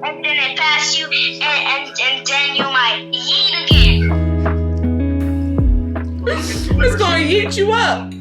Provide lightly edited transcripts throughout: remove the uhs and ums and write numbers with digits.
and then it pass you, and then you might yeet again. It's going to eat you up.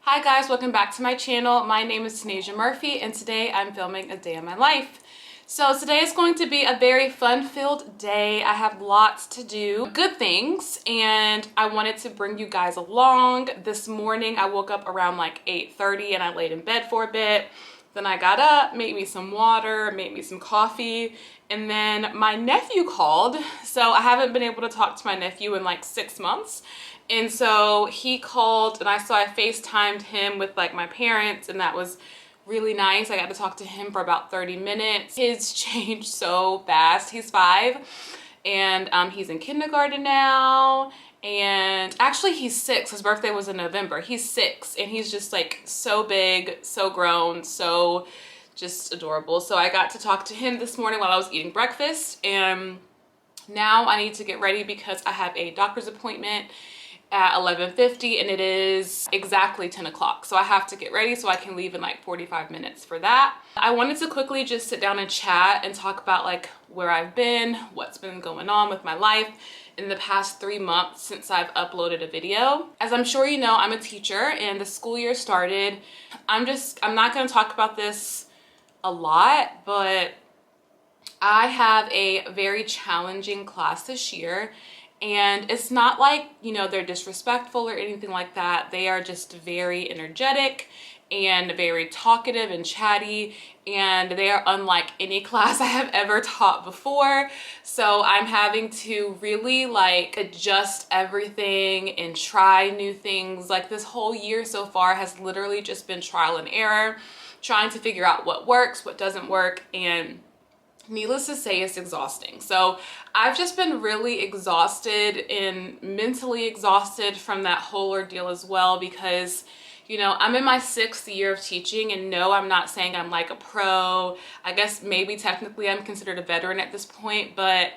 Hi guys, welcome back to my channel. My name is Tanasia Murphy and today I'm filming a day in my life. So today is going to be a very fun-filled day. I have lots to do, good things, and I wanted to bring you guys along. This morning I woke up around like 8:30 and I laid in bed for a bit. Then I got up, made me some water, made me some coffee, and then my nephew called. So I haven't been able to talk to my nephew in like 6 months. And so he called and I FaceTimed him with like my parents, and that was really nice. I got to talk to him for about 30 minutes. Kids change so fast. He's 5 and he's in kindergarten now. And actually he's 6. His birthday was in November. He's 6 and he's just like so big, so grown, so just adorable. So I got to talk to him this morning while I was eating breakfast, and now I need to get ready because I have a doctor's appointment at 11:50 and it is exactly 10 o'clock. So I have to get ready so I can leave in like 45 minutes for that. I wanted to quickly just sit down and chat and talk about like where I've been, what's been going on with my life in the past 3 months since I've uploaded a video. As I'm sure you know, I'm a teacher and the school year started. I'm not going to talk about this a lot, but I have a very challenging class this year. And it's not like, you know, they're disrespectful or anything like that. They are just very energetic and very talkative and chatty, and they are unlike any class I have ever taught before. So I'm having to really like adjust everything and try new things. Like this whole year so far has literally just been trial and error, trying to figure out what works, what doesn't work, and needless to say, it's exhausting. So I've just been really exhausted and mentally exhausted from that whole ordeal as well, because, you know, I'm in my 6th year of teaching, and no, I'm not saying I'm like a pro. I guess maybe technically I'm considered a veteran at this point, but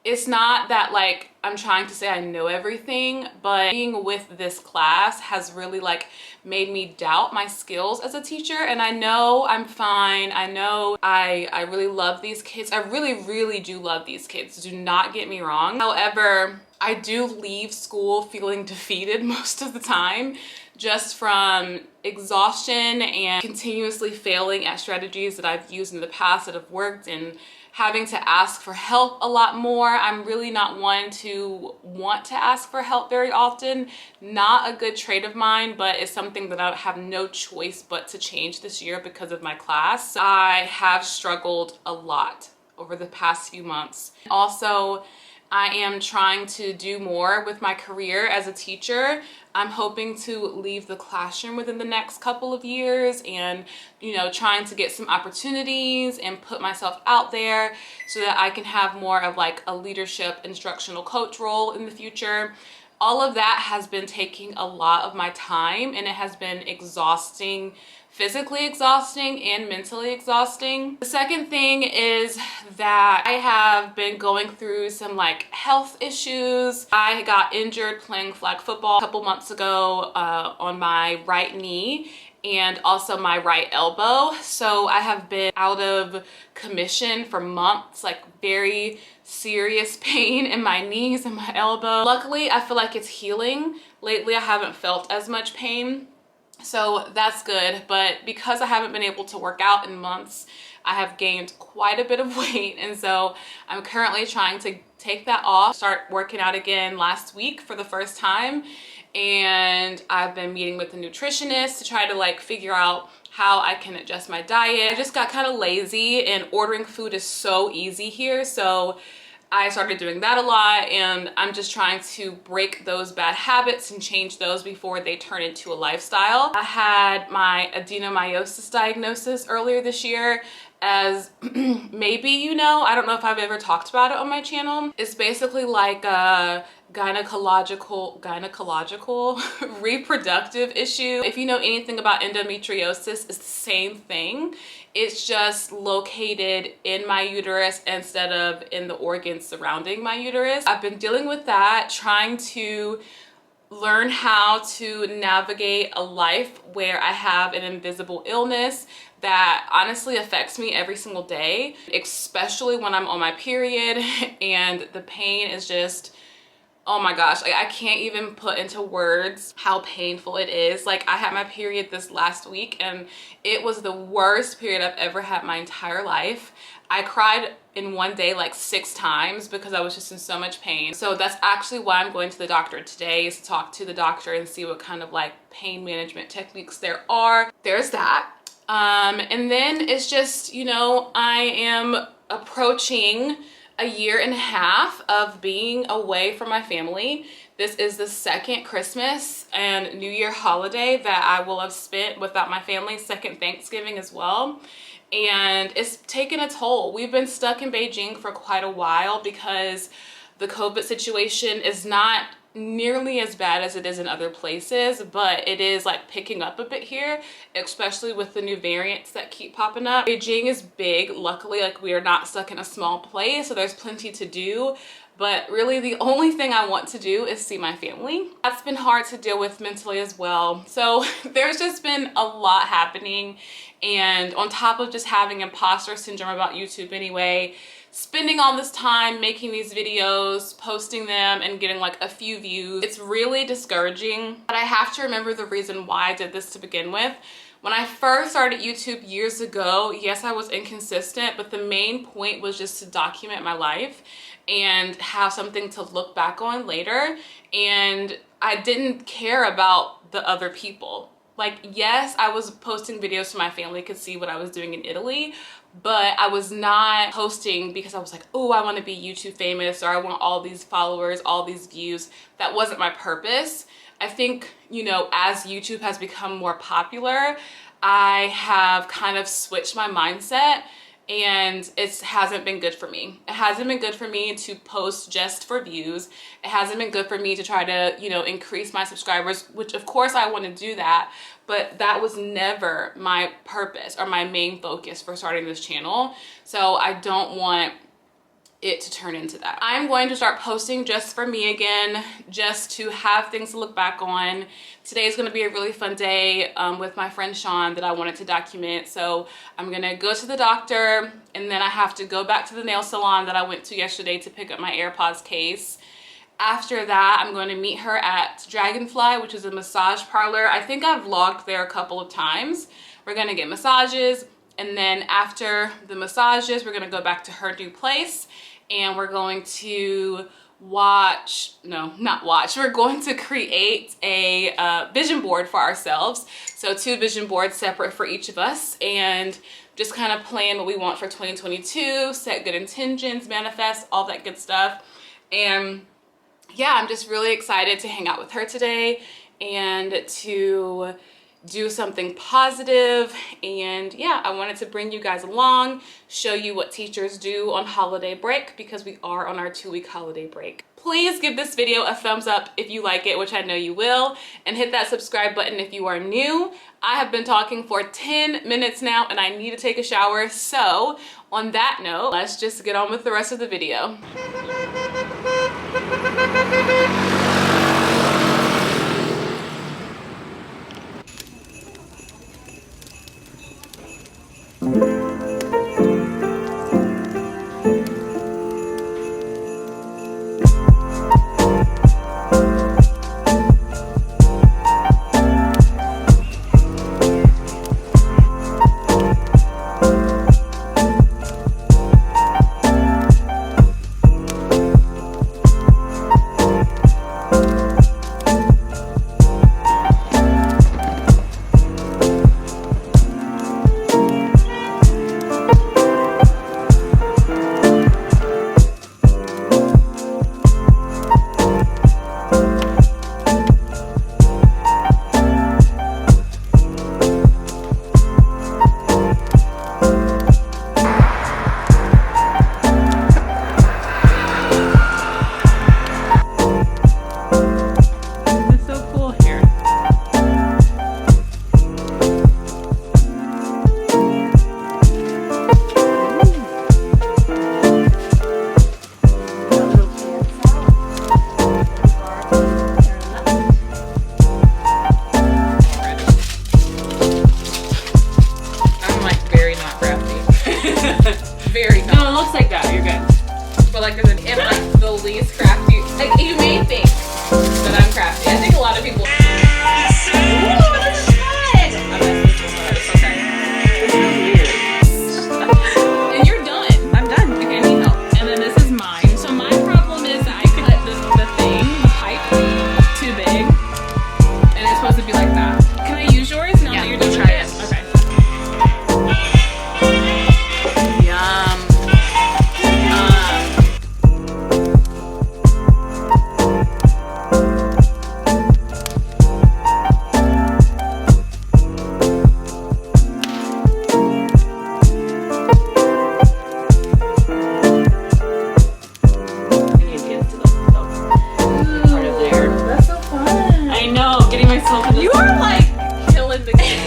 it's not that like I'm trying to say I know everything, but being with this class has really like made me doubt my skills as a teacher. And I know I'm fine. I know I really love these kids. I really do love these kids. Do not get me wrong. However, I do leave school feeling defeated most of the time, just from exhaustion and continuously failing at strategies that I've used in the past that have worked, and having to ask for help a lot more. I'm really not one to want to ask for help very often. Not a good trait of mine, but it's something that I have no choice but to change this year because of my class. I have struggled a lot over the past few months. Also, I am trying to do more with my career as a teacher. I'm hoping to leave the classroom within the next couple of years, and, you know, trying to get some opportunities and put myself out there so that I can have more of like a leadership instructional coach role in the future. All of that has been taking a lot of my time, and it has been exhausting, physically exhausting and mentally exhausting. The second thing is that I have been going through some like health issues. I got injured playing flag football a couple months ago on my right knee and also my right elbow. So I have been out of commission for months, like very serious pain in my knees and my elbow. Luckily, I feel like it's healing. Lately, I haven't felt as much pain, so that's good. But because I haven't been able to work out in months, I have gained quite a bit of weight, and so I'm currently trying to take that off, start working out again last week for the first time. And I've been meeting with a nutritionist to try to like figure out how I can adjust my diet. I just got kind of lazy, and ordering food is so easy here, so I started doing that a lot, and I'm just trying to break those bad habits and change those before they turn into a lifestyle. I had my adenomyosis diagnosis earlier this year. As maybe you know, I don't know if I've ever talked about it on my channel. It's basically like a gynecological reproductive issue. If you know anything about endometriosis, it's the same thing. It's just located in my uterus instead of in the organs surrounding my uterus. I've been dealing with that, trying to learn how to navigate a life where I have an invisible illness that honestly affects me every single day, especially when I'm on my period and the pain is just, oh my gosh, like I can't even put into words how painful it is. Like I had my period this last week and it was the worst period I've ever had my entire life. I cried in one day like 6 times because I was just in so much pain. So that's actually why I'm going to the doctor today, is to talk to the doctor and see what kind of like pain management techniques there are. There's that. And then it's just, you know, I am approaching a year and a half of being away from my family. This is the second Christmas and New Year holiday that I will have spent without my family, second Thanksgiving as well. And it's taken a toll. We've been stuck in Beijing for quite a while because the COVID situation is not nearly as bad as it is in other places, but it is like picking up a bit here, especially with the new variants that keep popping up. Beijing is big. Luckily, like we are not stuck in a small place, so there's plenty to do. But really the only thing I want to do is see my family. That's been hard to deal with mentally as well. So there's just been a lot happening. And on top of just having imposter syndrome about YouTube anyway, spending all this time making these videos, posting them and getting like a few views, it's really discouraging. But I have to remember the reason why I did this to begin with. When I first started YouTube years ago, yes, I was inconsistent, but the main point was just to document my life and have something to look back on later. And I didn't care about the other people. Like, yes, I was posting videos so my family could see what I was doing in Italy, but I was not posting because I was like, oh, I want to be YouTube famous, or I want all these followers, all these views. That wasn't my purpose. I think, you know, as YouTube has become more popular, I have kind of switched my mindset, and it hasn't been good for me. It hasn't been good for me to post just for views. It hasn't been good for me to try to, you know, increase my subscribers, which of course I want to do that, but that was never my purpose or my main focus for starting this channel. So I don't want it to turn into that. I'm going to start posting just for me again, just to have things to look back on. Today is going to be a really fun day with my friend Sean that I wanted to document. So I'm going to go to the doctor, and then I have to go back to the nail salon that I went to yesterday to pick up my AirPods case. After that, I'm going to meet her at Dragonfly, which is a massage parlor. I think I've vlogged there a couple of times. We're going to get massages, and then after the massages, we're going to go back to her new place, and we're going to we're going to create a vision board for ourselves. So 2 vision boards separate for each of us, and just kind of plan what we want for 2022, set good intentions, manifest, all that good stuff. And yeah, I'm just really excited to hang out with her today and to do something positive. And yeah, I wanted to bring you guys along, show you what teachers do on holiday break, because we are on our 2-week holiday break. Please give this video a thumbs up if you like it, which I know you will, and hit that subscribe button if you are new. I have been talking for 10 minutes now and I need to take a shower. So on that note, let's just get on with the rest of the video. supposed to be like that. Can I use yours now Yeah, that you're you doing try it? it. Okay. Yum. I need to get to the part of there. That's so fun. I know, getting myself in You are like killing the game.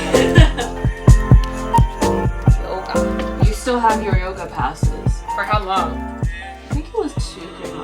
Yoga. You still have your yoga passes. For how long? I think it was 2-3 months.